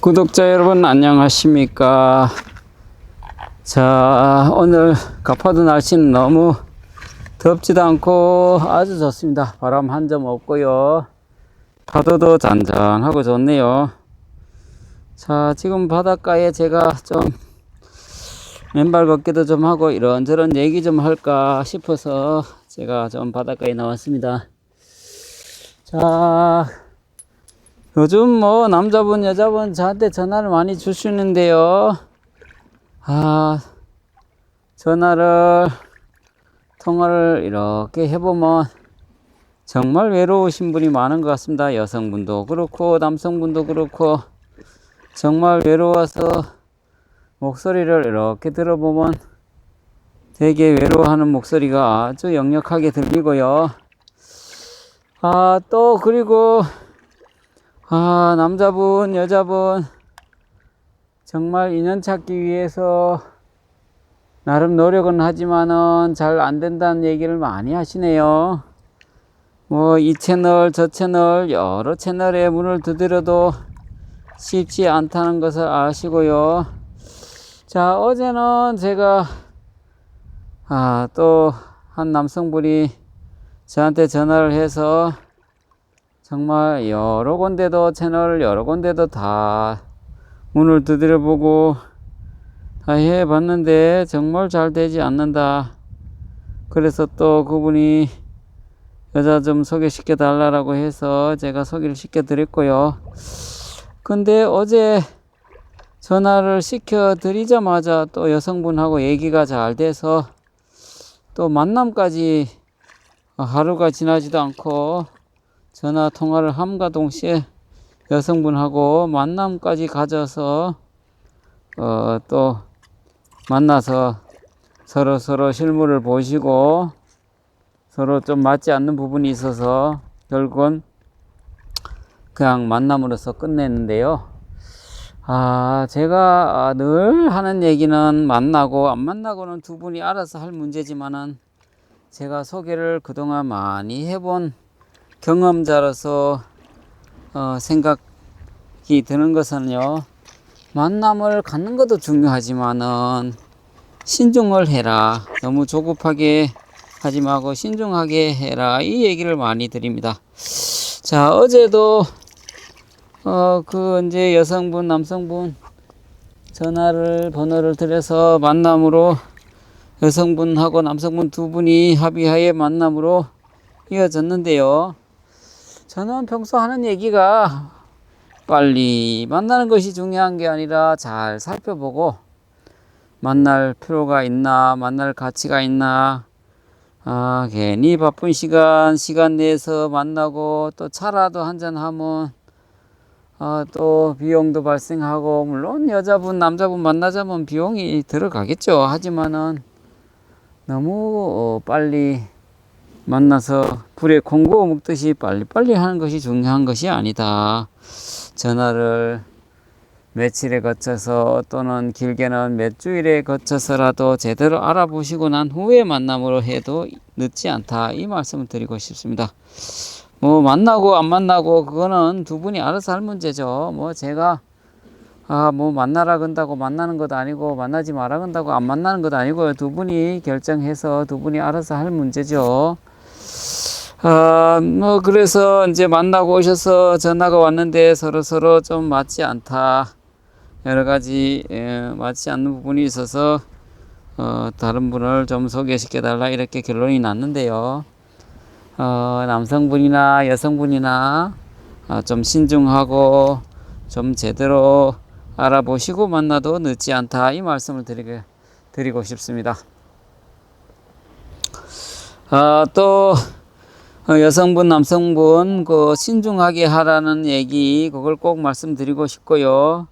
구독자 여러분 안녕하십니까. 자, 오늘 가파도 날씨는 너무 덥지도 않고 아주 좋습니다. 바람 한 점 없고요, 파도도 잔잔하고 좋네요. 자, 지금 바닷가에 제가 좀 맨발 걷기도 좀 하고 이런저런 얘기 좀 할까 싶어서 제가 좀 바닷가에 나왔습니다. 자, 요즘 뭐 남자분 여자분 저한테 전화를 많이 주시는데요, 통화를 이렇게 해보면 정말 외로우신 분이 많은 것 같습니다. 여성분도 그렇고 남성분도 그렇고 정말 외로워서 목소리를 이렇게 들어보면 되게 외로워하는 목소리가 아주 역력하게 들리고요. 또 그리고 남자분 여자분 정말 인연 찾기 위해서 나름 노력은 하지만은 잘 안 된다는 얘기를 많이 하시네요. 뭐 이 채널 저 채널 여러 채널에 문을 두드려도 쉽지 않다는 것을 아시고요. 자, 어제는 제가 또 한 남성분이 저한테 전화를 해서 정말 여러 군데도 채널 여러 군데도 다 문을 두드려보고 다 해봤는데 정말 잘 되지 않는다. 그래서 또 그분이 여자 좀 소개시켜 달라고 해서 제가 소개를 시켜 드렸고요. 근데 어제 전화를 시켜 드리자마자 또 여성분하고 얘기가 잘 돼서 또 만남까지 하루가 지나지도 않고 전화 통화를 함과 동시에 여성분하고 만남까지 가져서 또 만나서 서로 실물을 보시고 서로 좀 맞지 않는 부분이 있어서 결국은 그냥 만남으로서 끝냈는데요. 제가 늘 하는 얘기는 만나고 안 만나고는 두 분이 알아서 할 문제지만은 제가 소개를 그동안 많이 해본 경험자로서 생각이 드는 것은요, 만남을 갖는 것도 중요하지만은 신중을 해라, 너무 조급하게 하지 말고 신중하게 해라, 이 얘기를 많이 드립니다. 자, 어제도 이제 여성분 남성분 번호를 드려서 만남으로 여성분하고 남성분 두 분이 합의하에 만남으로 이어졌는데요. 저는 평소 하는 얘기가 빨리 만나는 것이 중요한 게 아니라 잘 살펴보고 만날 필요가 있나, 만날 가치가 있나, 괜히 바쁜 시간 내서 만나고 또 차라도 한잔 하면 또 비용도 발생하고, 물론 여자분 남자분 만나자면 비용이 들어가겠죠. 하지만은 너무 빨리 만나서 불에 콩고 먹듯이 빨리빨리 하는 것이 중요한 것이 아니다. 전화를 며칠에 거쳐서 또는 길게는 몇 주일에 거쳐서라도 제대로 알아보시고 난 후에 만남으로 해도 늦지 않다, 이 말씀을 드리고 싶습니다. 뭐 만나고 안 만나고 그거는 두 분이 알아서 할 문제죠. 뭐 제가 뭐 만나라 건다고 만나는 것도 아니고 만나지 마라 건다고 안 만나는 것도 아니고 두 분이 결정해서 두 분이 알아서 할 문제죠. 뭐 그래서 이제 만나고 오셔서 전화가 왔는데 서로 좀 맞지 않다, 여러 가지 맞지 않는 부분이 있어서 다른 분을 좀 소개시켜 달라, 이렇게 결론이 났는데요. 남성분이나 여성분이나 좀 신중하고 좀 제대로 알아보시고 만나도 늦지 않다, 이 말씀을 드리고 싶습니다. 또 여성분 남성분 신중하게 하라는 얘기, 그걸 꼭 말씀드리고 싶고요.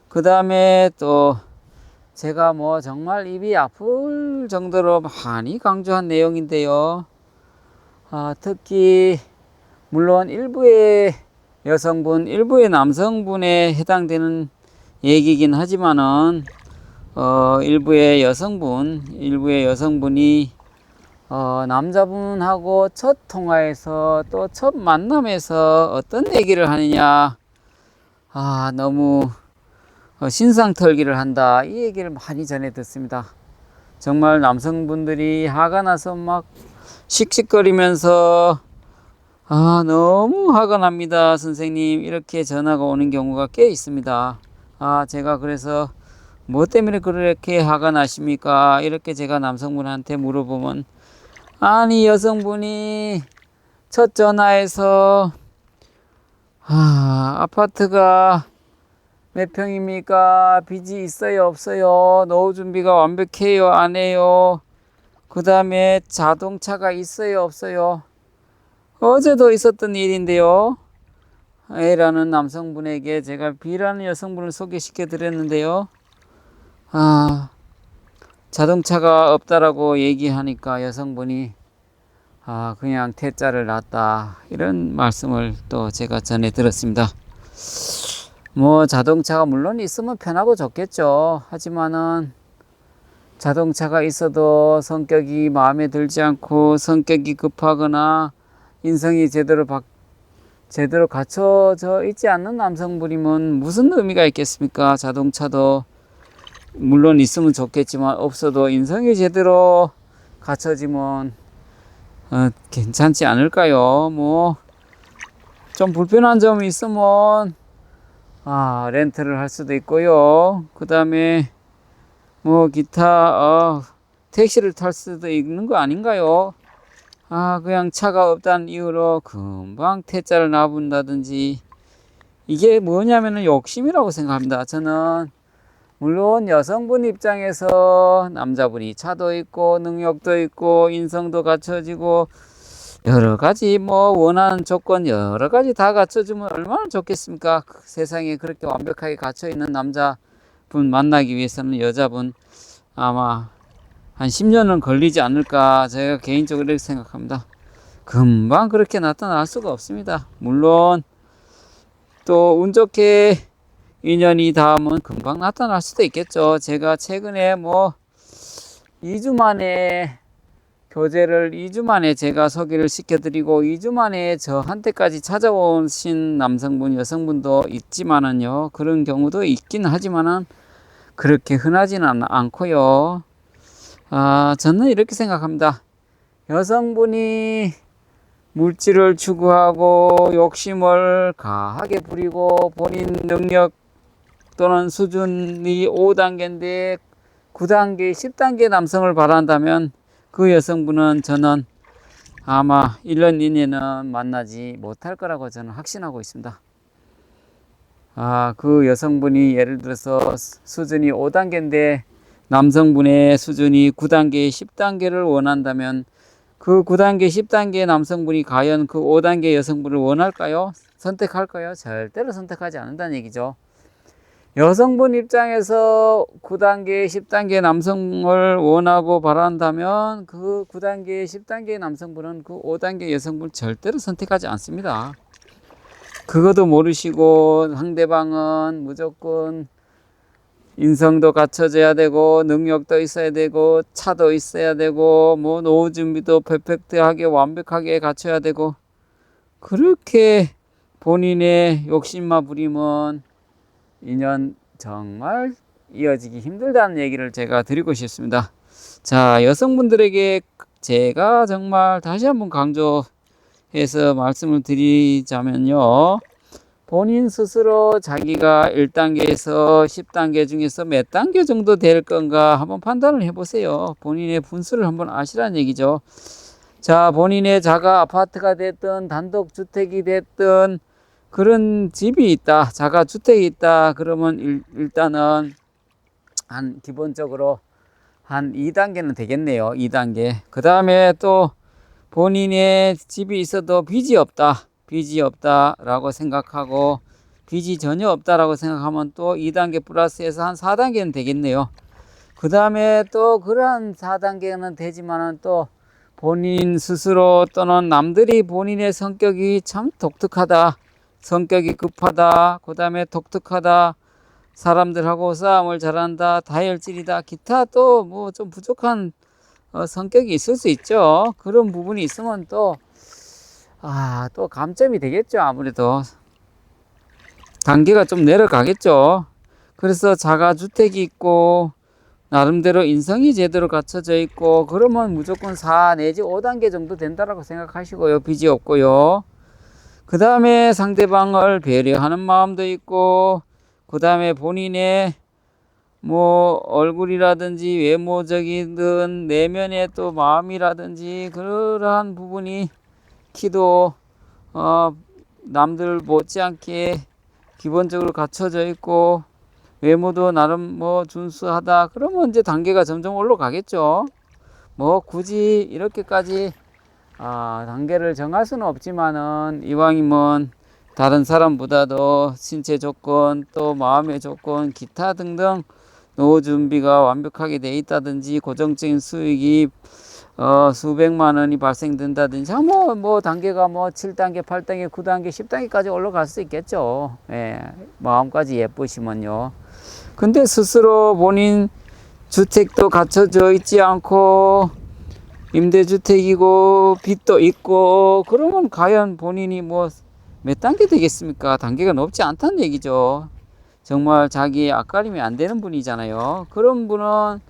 그 다음에 또 제가 뭐 정말 입이 아플 정도로 많이 강조한 내용인데요. 특히 물론 일부의 여성분 일부의 남성분에 해당되는 얘기긴 하지만은 일부의 여성분이 남자분하고 첫 통화에서 또 첫 만남에서 어떤 얘기를 하느냐, 너무 신상털기를 한다. 이 얘기를 많이 전해 듣습니다. 정말 남성분들이 화가 나서 막 씩씩거리면서 너무 화가 납니다, 선생님. 이렇게 전화가 오는 경우가 꽤 있습니다. 제가 그래서 뭐 때문에 그렇게 화가 나십니까? 이렇게 제가 남성분한테 물어보면, 아니, 여성분이 첫 전화에서 아파트가 몇 평입니까? 빚이 있어요, 없어요? 노후 준비가 완벽해요, 안 해요? 그 다음에 자동차가 있어요, 없어요? 어제도 있었던 일인데요. A라는 남성분에게 제가 B라는 여성분을 소개시켜 드렸는데요. 자동차가 없다라고 얘기하니까 여성분이 그냥 태자를 놨다, 이런 말씀을 또 제가 전해 들었습니다. 뭐 자동차가 물론 있으면 편하고 좋겠죠. 하지만은 자동차가 있어도 성격이 마음에 들지 않고 성격이 급하거나 인성이 제대로 갖춰져 있지 않는 남성분이면 무슨 의미가 있겠습니까? 자동차도 물론 있으면 좋겠지만 없어도 인성이 제대로 갖춰지면 괜찮지 않을까요? 뭐 좀 불편한 점이 있으면 렌트를 할 수도 있고요. 그 다음에 뭐 기타 택시를 탈 수도 있는 거 아닌가요? 그냥 차가 없다는 이유로 금방 퇴짜를 놔본다든지, 이게 뭐냐면은 욕심이라고 생각합니다. 저는 물론 여성분 입장에서 남자분이 차도 있고 능력도 있고 인성도 갖춰지고 여러 가지 뭐 원하는 조건 여러 가지 다 갖춰주면 얼마나 좋겠습니까? 세상에 그렇게 완벽하게 갖춰 있는 남자분 만나기 위해서는 여자분 아마 한 10년은 걸리지 않을까, 제가 개인적으로 이렇게 생각합니다. 금방 그렇게 나타날 수가 없습니다. 물론 또 운 좋게 인연이 닿으면 금방 나타날 수도 있겠죠. 제가 최근에 2주 만에 교제를 2주 만에 제가 소개를 시켜드리고 2주 만에 저한테까지 찾아오신 남성분, 여성분도 있지만은요, 그런 경우도 있긴 하지만은 그렇게 흔하지는 않고요. 저는 이렇게 생각합니다. 여성분이 물질을 추구하고 욕심을 가하게 부리고 본인 능력 또는 수준이 5단계인데 9단계, 10단계 남성을 바란다면 그 여성분은 저는 아마 1년 이내는 만나지 못할 거라고 저는 확신하고 있습니다. 그 여성분이 예를 들어서 수준이 5단계인데 남성분의 수준이 9단계, 10단계를 원한다면 그 9단계, 10단계 남성분이 과연 그 5단계 여성분을 원할까요? 선택할까요? 절대로 선택하지 않는다는 얘기죠. 여성분 입장에서 9단계, 10단계 남성을 원하고 바란다면 그 9단계, 10단계 남성분은 그 5단계 여성분을 절대로 선택하지 않습니다. 그것도 모르시고 상대방은 무조건 인성도 갖춰져야 되고 능력도 있어야 되고 차도 있어야 되고 뭐 노후 준비도 퍼펙트하게 완벽하게 갖춰야 되고, 그렇게 본인의 욕심만 부리면 인연 정말 이어지기 힘들다는 얘기를 제가 드리고 싶습니다. 자, 여성분들에게 제가 정말 다시 한번 강조해서 말씀을 드리자면요, 본인 스스로 자기가 1단계에서 10단계 중에서 몇 단계 정도 될 건가 한번 판단을 해보세요. 본인의 분수를 한번 아시라는 얘기죠. 자, 본인의 자가 아파트가 됐든 단독주택이 됐든 그런 집이 있다, 자가 주택이 있다, 그러면 일단은 한 기본적으로 한 2단계는 되겠네요. 2단계. 그 다음에 또 본인의 집이 있어도 빚이 없다라고 생각하고 빚이 전혀 없다라고 생각하면 또 2단계 플러스해서 한 4단계는 되겠네요. 그 다음에 또 그러한 4단계는 되지만은 또 본인 스스로 또는 남들이 본인의 성격이 참 독특하다, 성격이 급하다, 그 다음에 독특하다, 사람들하고 싸움을 잘한다, 다혈질이다, 기타 또 뭐 좀 부족한 성격이 있을 수 있죠. 그런 부분이 있으면 또 감점이 되겠죠. 아무래도 단계가 좀 내려가겠죠. 그래서 자가주택이 있고 나름대로 인성이 제대로 갖춰져 있고 그러면 무조건 4 내지 5단계 정도 된다라고 생각하시고요. 빚이 없고요. 그 다음에 상대방을 배려하는 마음도 있고 그 다음에 본인의 뭐 얼굴이라든지 외모적이든 내면의 또 마음이라든지 그러한 부분이 키도 남들 못지않게 기본적으로 갖춰져 있고 외모도 나름 뭐 준수하다 그러면 이제 단계가 점점 올라가겠죠. 뭐 굳이 이렇게까지 단계를 정할 수는 없지만은 이왕이면 다른 사람보다도 신체 조건 또 마음의 조건 기타 등등 노후 준비가 완벽하게 돼 있다든지 고정적인 수익이 수백만 원이 발생된다든지 뭐 단계가 뭐 7단계 8단계 9단계 10단계까지 올라갈 수 있겠죠. 예, 마음까지 예쁘시면요. 근데 스스로 본인 주택도 갖춰져 있지 않고 임대주택이고 빚도 있고 그러면 과연 본인이 뭐 몇 단계 되겠습니까? 단계가 높지 않다는 얘기죠. 정말 자기의 앞가림이 안 되는 분이잖아요. 그런 분은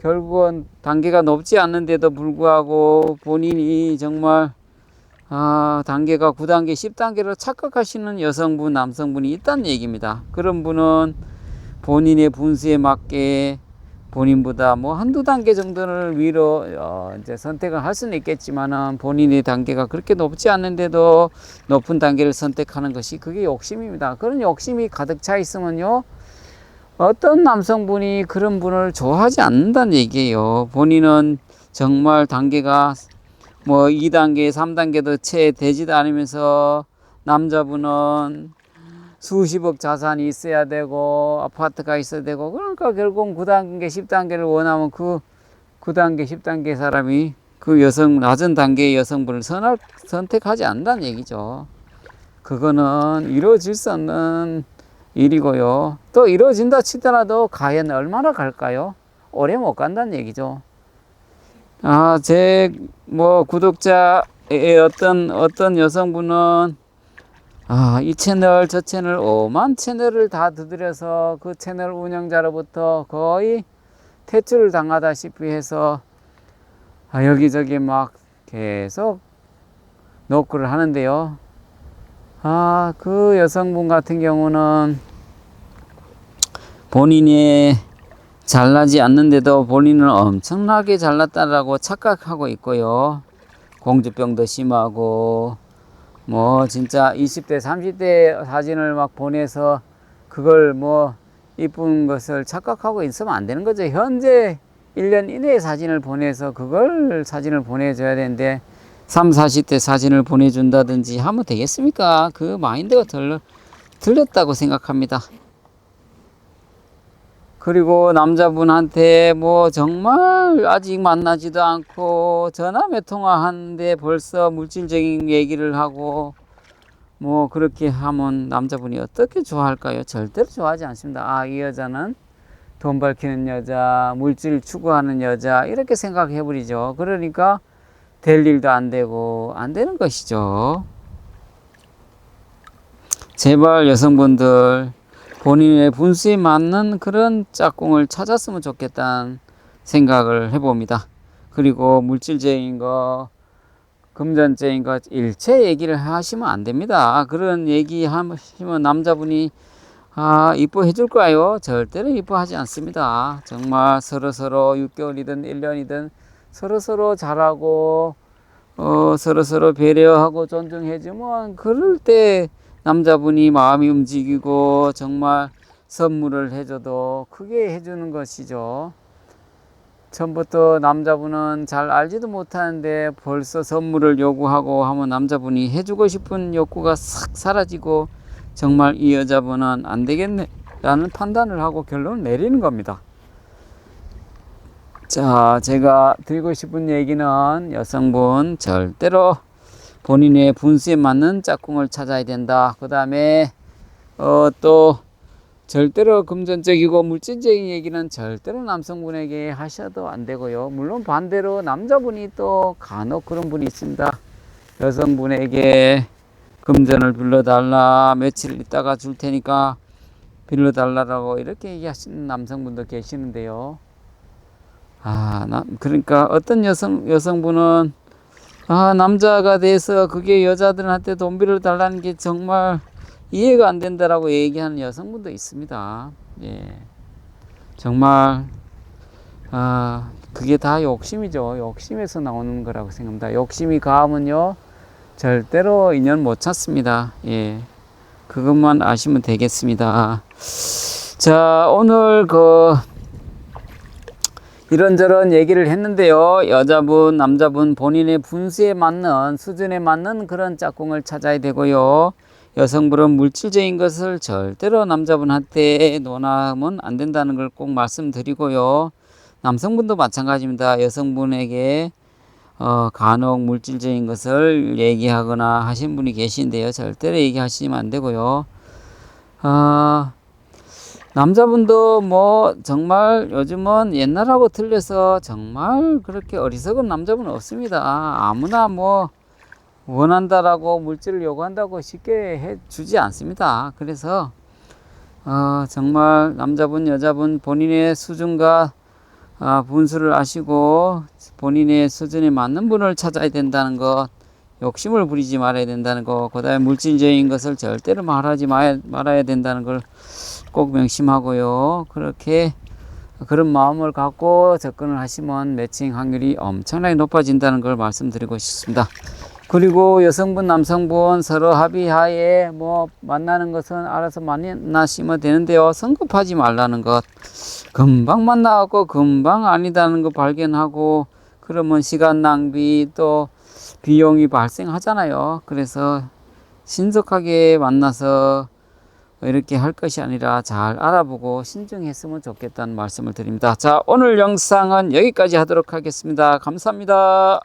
결국은 단계가 높지 않는데도 불구하고 본인이 정말 단계가 9단계 10단계로 착각하시는 여성분 남성분이 있다는 얘기입니다. 그런 분은 본인의 분수에 맞게 본인보다 뭐 한두 단계 정도를 위로 이제 선택을 할 수는 있겠지만은 본인의 단계가 그렇게 높지 않는데도 높은 단계를 선택하는 것이 그게 욕심입니다. 그런 욕심이 가득 차 있으면요 어떤 남성분이 그런 분을 좋아하지 않는다는 얘기예요. 본인은 정말 단계가 뭐 2단계 3단계도 채 되지도 않으면서 남자분은 수십억 자산이 있어야 되고 아파트가 있어야 되고 그러니까 결국은 9단계 10단계를 원하면 그 9단계 10단계 사람이 그 여성 낮은 단계의 여성분을 선택하지 않는다는 얘기죠. 그거는 이루어질 수 없는 일이고요. 또 이루어진다 치더라도 과연 얼마나 갈까요? 오래 못 간다는 얘기죠. 제 뭐 구독자의 어떤 여성분은 이 채널 저 채널 오만 채널을 다 두드려서 그 채널 운영자로부터 거의 퇴출을 당하다시피 해서 여기저기 막 계속 노크를 하는데요. 그 여성분 같은 경우는 본인이 잘나지 않는데도 본인은 엄청나게 잘났다라고 착각하고 있고요. 공주병도 심하고 뭐 진짜 20대 30대 사진을 막 보내서 그걸 뭐 이쁜 것을 착각하고 있으면 안 되는 거죠. 현재 1년 이내의 사진을 보내서 그걸 사진을 보내줘야 되는데 30, 40대 사진을 보내준다든지 하면 되겠습니까? 그 마인드가 틀렸다고 생각합니다. 그리고 남자분한테 뭐 정말 아직 만나지도 않고 전화 몇 통화 하는데 벌써 물질적인 얘기를 하고 뭐 그렇게 하면 남자분이 어떻게 좋아할까요? 절대로 좋아하지 않습니다. 이 여자는 돈 밝히는 여자, 물질 추구하는 여자 이렇게 생각해 버리죠. 그러니까 될 일도 안 되고 안 되는 것이죠. 제발 여성분들 본인의 분수에 맞는 그런 짝꿍을 찾았으면 좋겠다는 생각을 해봅니다. 그리고 물질적인 거, 금전적인 거 일체 얘기를 하시면 안 됩니다. 그런 얘기 하시면 남자분이 이뻐해 줄까요? 절대로 이뻐하지 않습니다. 정말 서로서로 6개월이든 1년이든 서로서로 잘하고 서로서로 배려하고 존중해주면 그럴 때 남자분이 마음이 움직이고 정말 선물을 해줘도 크게 해주는 것이죠. 처음부터 남자분은 잘 알지도 못하는데 벌써 선물을 요구하고 하면 남자분이 해주고 싶은 욕구가 싹 사라지고 정말 이 여자분은 안 되겠네 라는 판단을 하고 결론을 내리는 겁니다. 자, 제가 드리고 싶은 얘기는 여성분 절대로 본인의 분수에 맞는 짝꿍을 찾아야 된다. 그 다음에 또 절대로 금전적이고 물질적인 얘기는 절대로 남성분에게 하셔도 안 되고요. 물론 반대로 남자분이 또 간혹 그런 분이 있습니다. 여성분에게 금전을 빌려달라, 며칠 있다가 줄 테니까 빌려달라고 이렇게 얘기하시는 남성분도 계시는데요. 그러니까 어떤 여성분은 남자가 돼서 그게 여자들한테 돈 빌려달라는 게 정말 이해가 안 된다라고 얘기하는 여성분도 있습니다. 예. 정말, 그게 다 욕심이죠. 욕심에서 나오는 거라고 생각합니다. 욕심이 가면요, 절대로 인연 못 찾습니다. 예. 그것만 아시면 되겠습니다. 자, 오늘 이런저런 얘기를 했는데요. 여자분, 남자분 본인의 분수에 맞는, 수준에 맞는 그런 짝꿍을 찾아야 되고요. 여성분은 물질적인 것을 절대로 남자분한테 논하면 안 된다는 걸 꼭 말씀드리고요. 남성분도 마찬가지입니다. 여성분에게 간혹 물질적인 것을 얘기하거나 하신 분이 계신데요. 절대로 얘기하시면 안 되고요. 남자분도 뭐 정말 요즘은 옛날하고 틀려서 정말 그렇게 어리석은 남자분은 없습니다. 아무나 뭐 원한다라고 물질을 요구한다고 쉽게 해주지 않습니다. 그래서 정말 남자분 여자분 본인의 수준과 분수를 아시고 본인의 수준에 맞는 분을 찾아야 된다는 것, 욕심을 부리지 말아야 된다는 것, 그 다음에 물질적인 것을 절대로 말하지 말아야 된다는 걸 꼭 명심하고요. 그런 마음을 갖고 접근을 하시면 매칭 확률이 엄청나게 높아진다는 걸 말씀드리고 싶습니다. 그리고 여성분 남성분 서로 합의하에 뭐 만나는 것은 알아서 만나시면 되는데요. 성급하지 말라는 것. 금방 만나고 금방 아니다는 거 발견하고 그러면 시간 낭비 또 비용이 발생하잖아요. 그래서 신속하게 만나서 이렇게 할 것이 아니라 잘 알아보고 신중했으면 좋겠다는 말씀을 드립니다. 자, 오늘 영상은 여기까지 하도록 하겠습니다. 감사합니다.